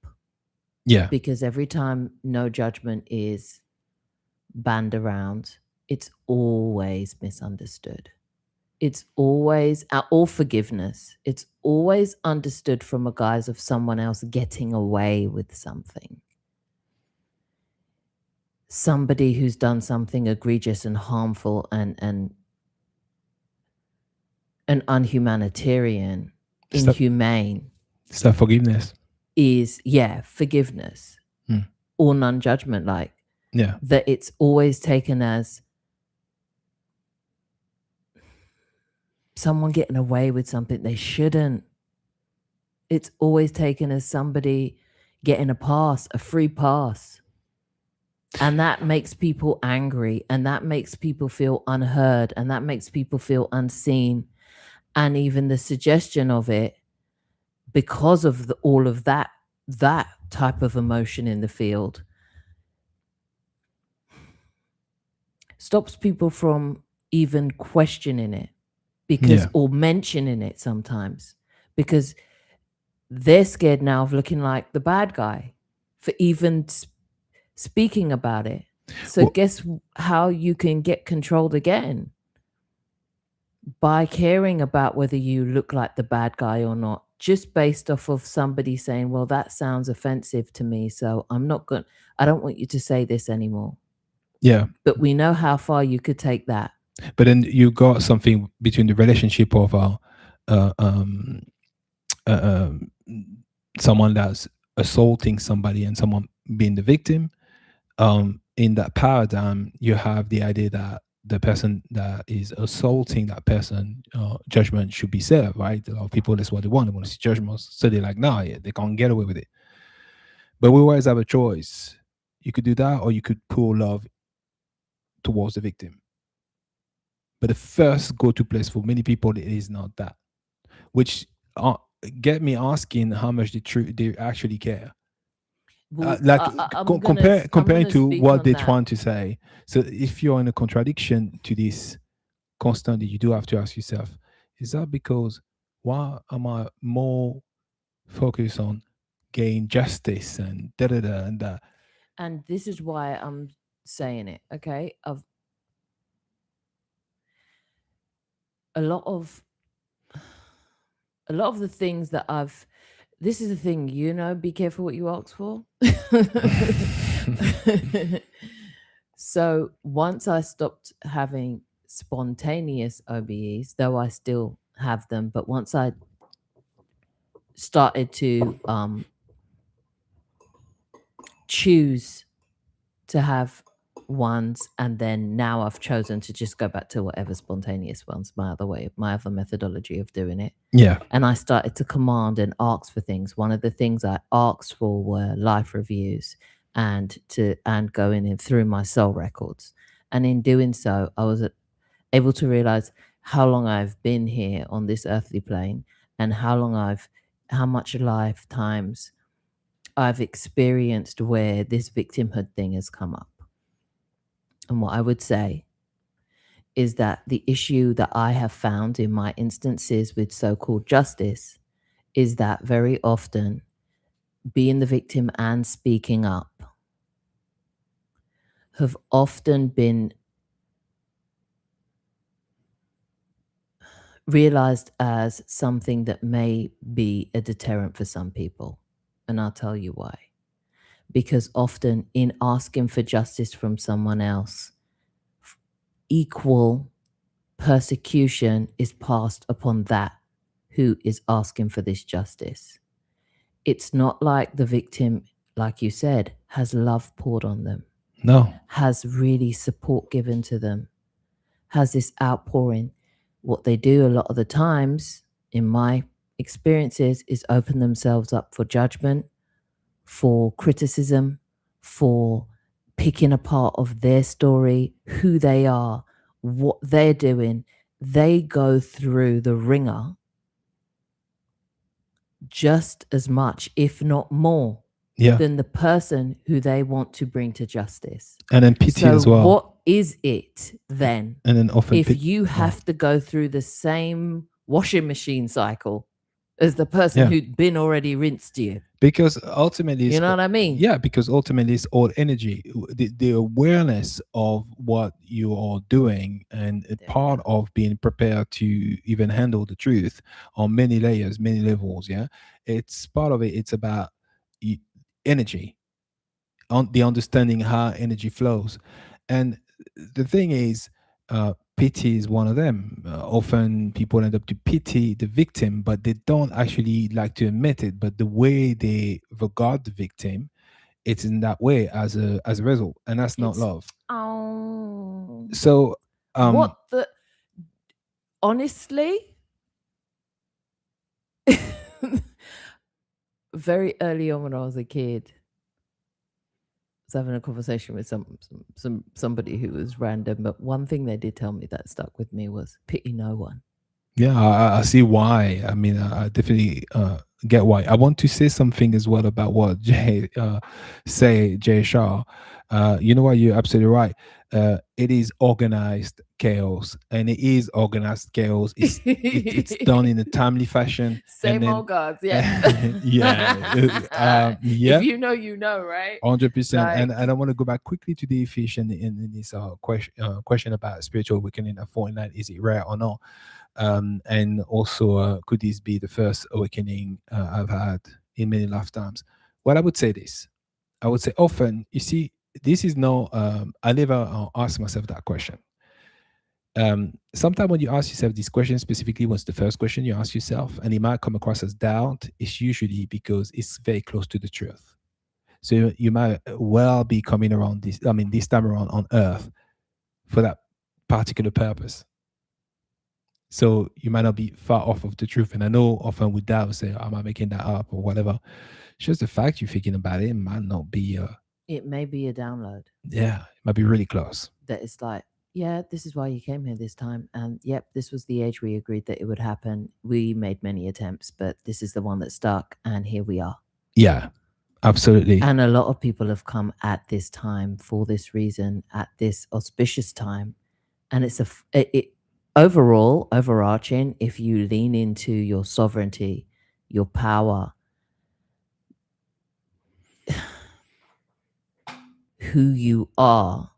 Yeah. Because every time no judgment is banned around, it's always misunderstood. It's always, or forgiveness, it's always understood from a guise of someone else getting away with something. Somebody who's done something egregious and harmful and unhumanitarian, inhumane. It's that forgiveness. Is, forgiveness or non-judgment, like. Yeah. That it's always taken as someone getting away with something they shouldn't. It's always taken as somebody getting a pass, a free pass. And that makes people angry, and that makes people feel unheard, and that makes people feel unseen. And even the suggestion of it, because of all of that type of emotion in the field, stops people from even questioning it, because or mentioning it sometimes, because they're scared now of looking like the bad guy for even speaking about it. So guess how you can get controlled again? By caring about whether you look like the bad guy or not, just based off of somebody saying, well, that sounds offensive to me, so I don't want you to say this anymore. Yeah. But we know how far you could take that. But then you got something between the relationship of someone that's assaulting somebody and someone being the victim. In that paradigm, you have the idea that the person that is assaulting that person, judgment should be served, right? A lot of people, that's what they want. They want to see judgment. So they're like, nah, they can't get away with it. But we always have a choice. You could do that, or you could pour love towards the victim. But the first go-to place for many people is not that, which get me asking how much they actually care. Well, comparing to what they're trying to say. So if you're in a contradiction to this constantly, you do have to ask yourself, is that because why am I more focused on gain justice and da-da-da and that? And this is why I'm saying it, okay? A lot of the things that this is the thing, be careful what you ask for. So once I stopped having spontaneous OBEs, though I still have them, but once I started to choose to have ones, and then now I've chosen to just go back to whatever spontaneous ones, my other methodology of doing it. Yeah. And I started to command and ask for things. One of the things I asked for were life reviews and going in through my soul records. And in doing so, I was able to realize how long I've been here on this earthly plane, and how much lifetimes I've experienced where this victimhood thing has come up. And what I would say is that the issue that I have found in my instances with so-called justice is that very often being the victim and speaking up have often been realized as something that may be a deterrent for some people. And I'll tell you why. Because often in asking for justice from someone else, equal persecution is passed upon that who is asking for this justice. It's not like the victim, like you said, has love poured on them. No. Has really support given to them. Has this outpouring. What they do a lot of the times, in my experiences, is open themselves up for judgment, for criticism, for picking apart of their story, who they are, what they're doing. They go through the ringer just as much, if not more, than the person who they want to bring to justice. And then pity as well. What is it then? And then often if you have to go through the same washing machine cycle as the person who'd been already rinsed you. Because ultimately, you know what I mean? Yeah, because ultimately it's all energy. The awareness of what you are doing, and a part of being prepared to even handle the truth on many layers, many levels. Yeah, it's part of it. It's about energy, on the understanding how energy flows. And the thing is, pity is one of them. Often people end up to pity the victim, but they don't actually like to admit it. But the way they regard the victim, it's in that way as a result, and that's not love. Oh, So, what the? Honestly, very early on when I was a kid, I was having a conversation with somebody who was random, but one thing they did tell me that stuck with me was pity no one. Yeah, I see why. I mean, I definitely get why. I want to say something as well about what Jay Shaw. You know what? You're absolutely right. It is organized chaos, and it is organized chaos. It's done in a timely fashion. Same old gods, yeah. Yeah. If you know, you know, right? 100%. And I want to go back quickly to the Ephesian in this question about spiritual awakening at 49. Is it rare or not? And also, could this be the first awakening I've had in many lifetimes? Well, I would say this. I would say often, you see, this is no, I never ask myself that question. Sometimes when you ask yourself this question, specifically what's the first question you ask yourself, and it might come across as doubt, it's usually because it's very close to the truth. So you might well be coming around this time around on earth for that particular purpose. So you might not be far off of the truth. And I know often with that, we say, am I making that up or whatever? It's just the fact you're thinking about it might not be. It may be a download. Yeah, it might be really close. That it's like, yeah, this is why you came here this time. And yep, this was the age we agreed that it would happen. We made many attempts, but this is the one that stuck. And here we are. Yeah, absolutely. And a lot of people have come at this time for this reason, at this auspicious time. And it's overall, overarching, if you lean into your sovereignty, your power, who you are,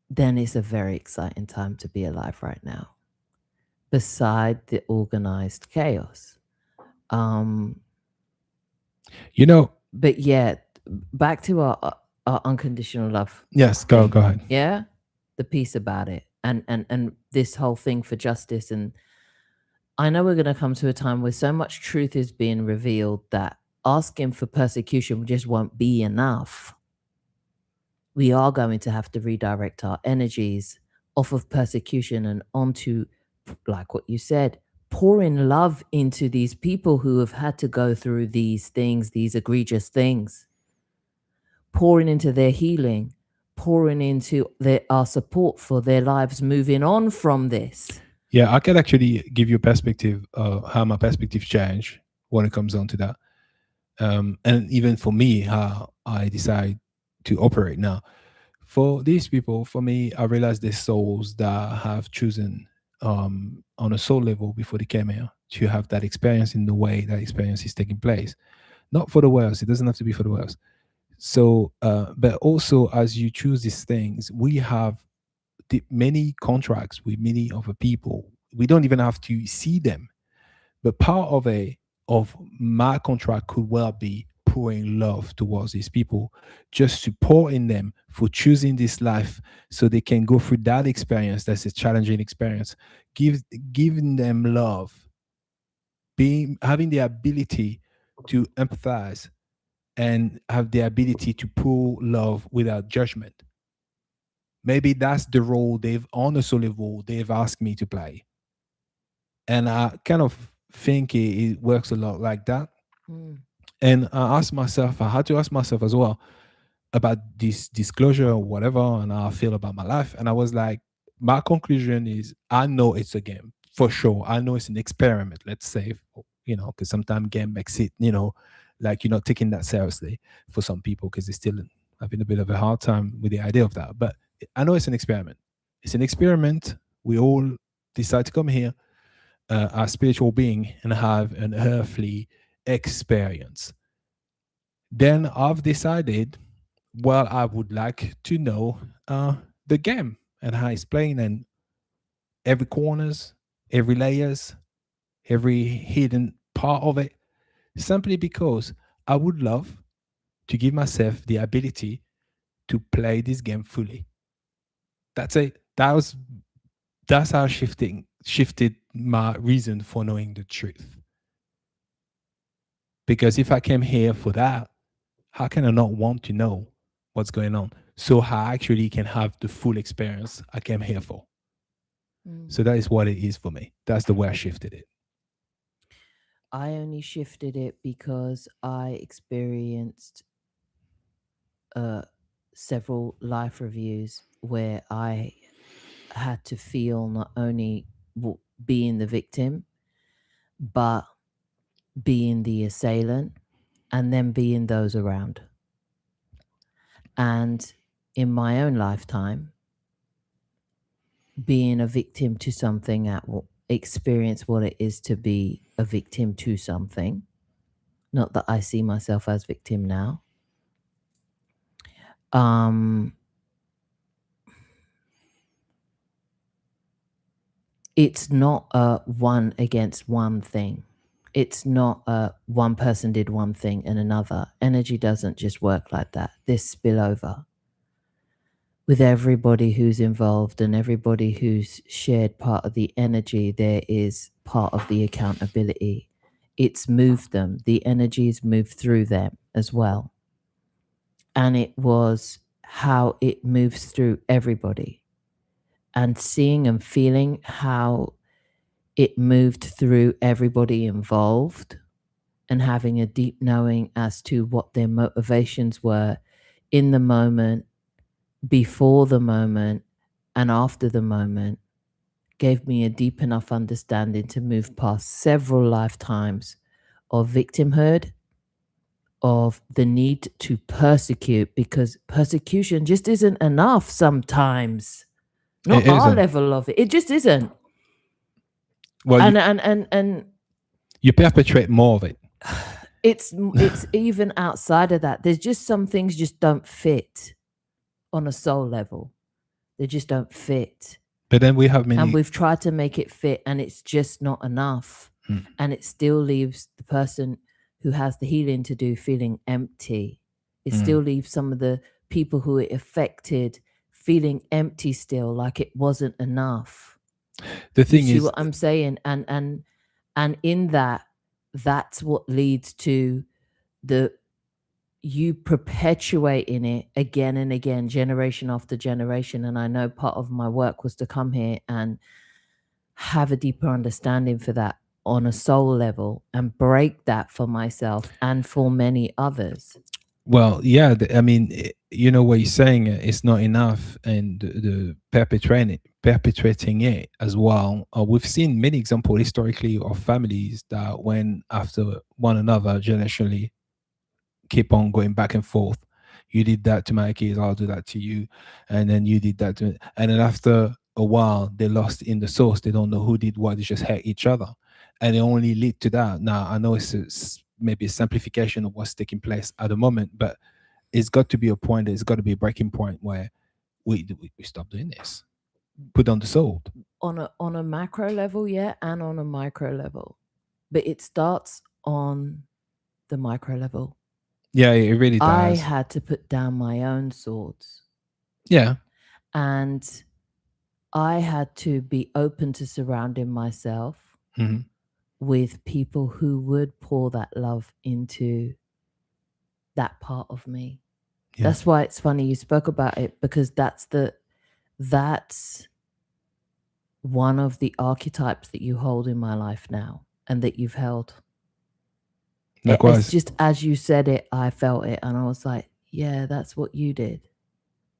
then it's a very exciting time to be alive right now. Beside the organized chaos. But yeah, back to our unconditional love. Yes, go ahead. Yeah, the piece about it, and this whole thing for justice. And I know we're going to come to a time where so much truth is being revealed that asking for persecution just won't be enough. We are going to have to redirect our energies off of persecution and onto, like what you said, pouring love into these people who have had to go through these things, these egregious things, pouring into their healing, pouring into our support for their lives moving on from this. Yeah, I can actually give you a perspective of how my perspective changed when it comes down to that. And even for me, how I decide to operate now. For these people, for me, I realized there's souls that have chosen on a soul level before they came here to have that experience in the way that experience is taking place. Not for the worse. It doesn't have to be for the worse. So, but also as you choose these things, we have many contracts with many other people. We don't even have to see them. But part of my contract could well be pouring love towards these people, just supporting them for choosing this life so they can go through that experience. That's a challenging experience. Giving them love, having the ability to empathize and have the ability to pour love without judgment. Maybe that's the role on a soul level they've asked me to play. And I kind of think it works a lot like that. And I had to ask myself as well about this disclosure or whatever, and how I feel about my life. And I was like, my conclusion is, I know it's a game for sure. I know it's an experiment, let's say, because sometimes game makes it, like you're not taking that seriously for some people because they're still having a bit of a hard time with the idea of that. But I know it's an experiment. It's an experiment. We all decide to come here. a spiritual being and have an earthly experience. Then I've decided, well, I would like to know the game and how it's playing and every corners, every layers, every hidden part of it, simply because I would love to give myself the ability to play this game fully. That's it. That's how shifted my reason for knowing the truth. Because if I came here for that, how can I not want to know what's going on? So I actually can have the full experience I came here for. So that is what it is for me. That's the way I shifted it. I only shifted it because I experienced several life reviews where I had to feel not only being the victim, but being the assailant, and then being those around. And in my own lifetime, being a victim to something, experience what it is to be a victim to something. Not that I see myself as victim now. It's not a one against one thing. It's not a one person did one thing and another. Energy doesn't just work like that. There's spillover. With everybody who's involved and everybody who's shared part of the energy, there is part of the accountability. It's moved them. The energies moved through them as well. And it was how it moves through everybody. And seeing and feeling how it moved through everybody involved and having a deep knowing as to what their motivations were in the moment, before the moment, and after the moment gave me a deep enough understanding to move past several lifetimes of victimhood, of the need to persecute, because persecution just isn't enough sometimes. Not our level of it. It just isn't. Well, and you perpetrate more of it. It's even outside of that. There's just some things just don't fit on a soul level. They just don't fit. But then we have many, and we've tried to make it fit, and it's just not enough. And it still leaves the person who has the healing to do feeling empty. It still leaves some of the people who it affected feeling empty still, like it wasn't enough. The thing you see what I'm saying? And in that's what leads to you perpetuating it again and again, generation after generation. And I know part of my work was to come here and have a deeper understanding for that on a soul level and break that for myself and for many others. Well, yeah, I mean, you know what you're saying, it's not enough, and the perpetrating it as well. We've seen many examples historically of families that went after one another generationally, keep on going back and forth. You did that to my kids, I'll do that to you, and then you did that to me. And then after a while, they lost in the source. They don't know who did what. They just hate each other, and it only lead to that. Now I know it's maybe a simplification of what's taking place at the moment, but it's got to be a point. There's got to be a breaking point where we stop doing this. Put down the sword. On a macro level, yeah, and on a micro level, but it starts on the micro level. Yeah, it really does. I had to put down my own swords. Yeah. And I had to be open to surrounding myself with people who would pour that love into that part of me. Yeah. That's why it's funny you spoke about it, because that's one of the archetypes that you hold in my life now and that you've held. Likewise. It's just as you said it, I felt it, and I was like, yeah, that's what you did.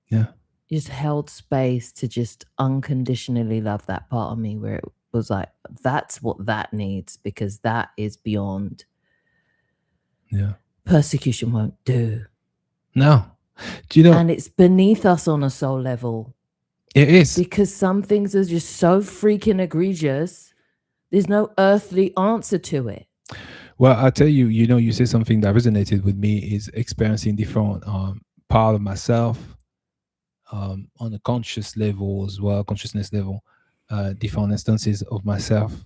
Yeah. You just held space to just unconditionally love that part of me, where it was like, that's what that needs, because that is beyond. Yeah. Persecution won't do. No. Do you know? And it's beneath us on a soul level. It is. Because some things are just so freaking egregious. There's no earthly answer to it. Well, I'll tell you, you say something that resonated with me is experiencing different part of myself on a conscious level as well, consciousness level, different instances of myself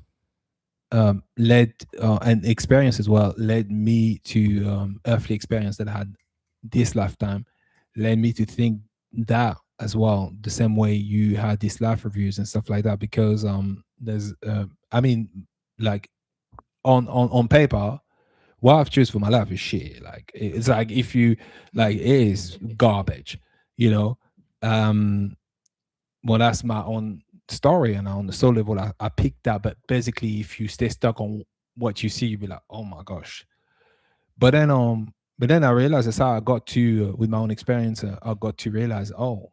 led and experience as well led me to earthly experience that I had this lifetime, led me to think that as well, the same way you had these life reviews and stuff like that, because there's I mean, like on paper, what I've choose for my life is shit. Like it's like if you like it is garbage, you know. Um well, that's my own story, and on the soul level, I picked that. But basically, if you stay stuck on what you see, you'll be like, oh my gosh. But then I realized that's how I got to with my own experience. I got to realize, oh,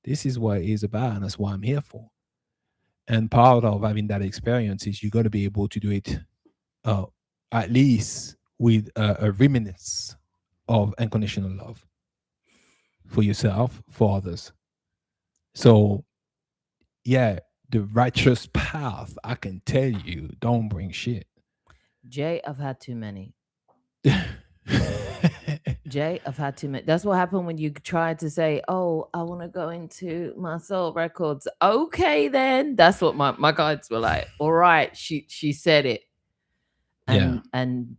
this is what it is about, and that's what I'm here for. And part of having that experience is you got to be able to do it, uh, at least with a remnants of unconditional love for yourself, for others. So yeah, the righteous path, I can tell you, don't bring shit. Jay, I've had too many. Jay, I've had too many. That's what happened when you tried to say, "Oh, I want to go into my soul records." Okay, then that's what my guides were like. All right, she said it, Yeah. and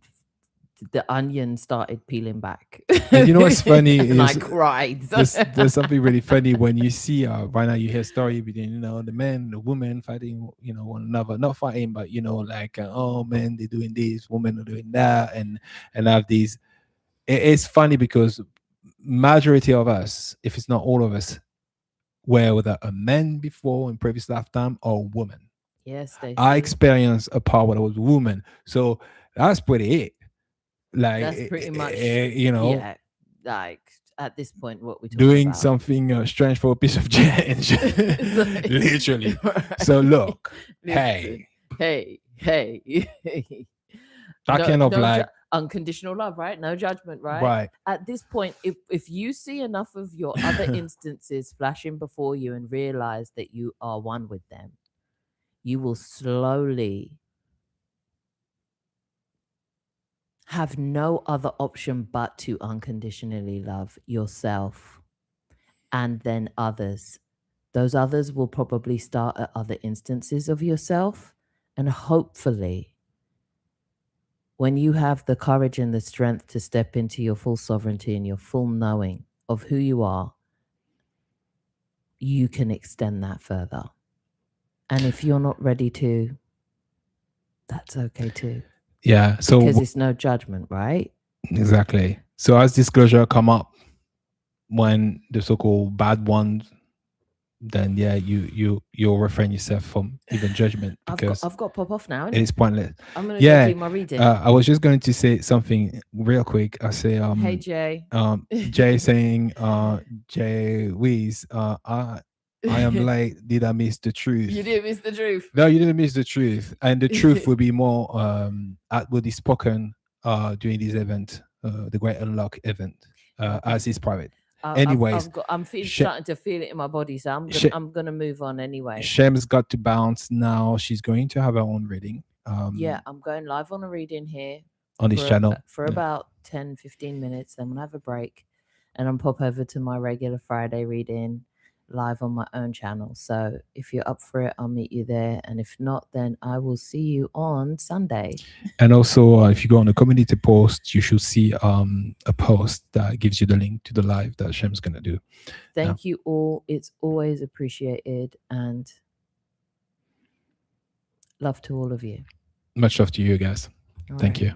the onion started peeling back. And you know what's funny and I is cried. there's something really funny when you see right now you hear story between the man and the woman fighting one another, not fighting, but like oh man, they're doing this, women are doing that, and have these. It's funny because majority of us, if it's not all of us, were whether a man before in previous lifetime or a woman. Yes, I experienced a part where I was a woman, so that's pretty it. Like that's pretty much yeah. Like at this point, what we're talking doing about. something strange for a piece of change, like, literally. Right. So look, hey, that kind of like unconditional love, right? No judgment, right? At this point, if you see enough of your other instances flashing before you and realize that you are one with them, you will slowly have no other option but to unconditionally love yourself and then others. Those others will probably start at other instances of yourself, and hopefully when you have the courage and the strength to step into your full sovereignty and your full knowing of who you are, you can extend that further. And if you're not ready to, that's okay too. Yeah. So because it's no judgment, right? Exactly. So as disclosure come up when the so-called bad ones, then yeah, you'll refrain yourself from even judgment, because I've got to pop off now. It's pointless. I'm gonna go do my reading. I was just going to say something real quick. I say hey Jay. Jay saying Jay Weez, I am late. Did I miss the truth? You didn't miss the truth. No, you didn't miss the truth. And the truth will be more will be spoken during this event, the Great Unlock event, as is private. Anyways, I'm starting to feel it in my body, so I'm gonna move on anyway. Shem's got to bounce now. She's going to have her own reading. Yeah, I'm going live on a reading here on this channel for about 10-15 minutes. Then we'll have a break, and I'll pop over to my regular Friday reading live on my own channel. So if you're up for it, I'll meet you there, and if not, then I will see you on Sunday. And also if you go on the community post, you should see a post that gives you the link to the live that Shem's gonna do. Thank you all. It's always appreciated, and love to all of you. Much love to you guys. Thank you.